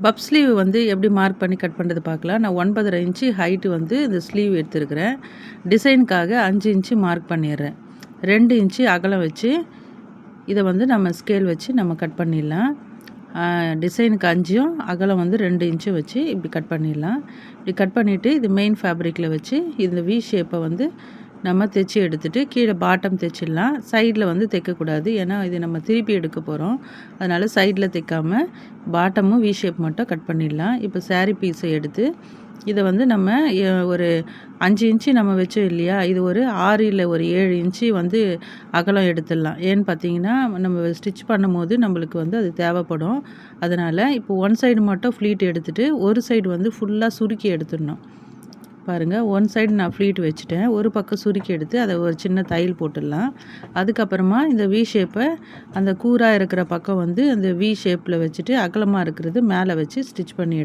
பப் sleeve வந்து எப்படி mark பண்ணி கட் பண்ணுறது பார்க்கலாம். நான் 9.5 இன்ச்சு ஹைட்டு வந்து இந்த ஸ்லீவ் எடுத்துருக்கிறேன். டிசைனுக்காக 5 இன்ச்சு மார்க் பண்ணிடுறேன். 2 இன்ச்சு அகலம் வச்சு இதை வந்து நம்ம ஸ்கேல் வச்சு நம்ம கட் பண்ணிடலாம். டிசைனுக்கு 5ம் அகலம் வந்து 2 இன்ச்சு வச்சு இப்படி கட் பண்ணிடலாம். இப்படி கட் பண்ணிவிட்டு இது மெயின் ஃபேப்ரிக்கில் வச்சு இந்த வி ஷேப்பை வந்து நம்ம தைச்சி எடுத்துகிட்டு கீழே பாட்டம் தைச்சிடலாம். சைடில் வந்து தைக்கக்கூடாது, ஏன்னா இது நம்ம திருப்பி எடுக்க போகிறோம். அதனால் சைடில் தைக்காமல் பாட்டமும் வி ஷேப் மட்டும் கட் பண்ணிடலாம். இப்போ சாரீ பீஸை எடுத்து இதை வந்து நம்ம ஒரு 5 இன்ச்சு நம்ம வச்சோம் இல்லையா, இது ஒரு 6 இல்லை ஒரு 7 இன்ச்சு வந்து அகலம் எடுத்துடலாம். ஏன்னு பார்த்தீங்கன்னா நம்ம ஸ்டிச் பண்ணும்போது நம்மளுக்கு வந்து அது தேவைப்படும். அதனால் இப்போ ஒன் சைடு மட்டும் ஃப்ளீட் எடுத்துகிட்டு ஒரு சைடு வந்து ஃபுல்லாக சுருக்கி எடுத்துடணும். பாருங்கள், ஒன் சைடு நான் ஃப்ளீட் வச்சுட்டேன். ஒரு பக்கம் சுருக்கி எடுத்து அதை ஒரு சின்ன தையல் போட்டுடலாம். அதுக்கப்புறமா இந்த வி ஷேப்பை அந்த கூராக இருக்கிற பக்கம் வந்து அந்த வி ஷேப்பில் வச்சுட்டு அகலமாக இருக்கிறது மேலே வச்சு ஸ்டிச் பண்ணி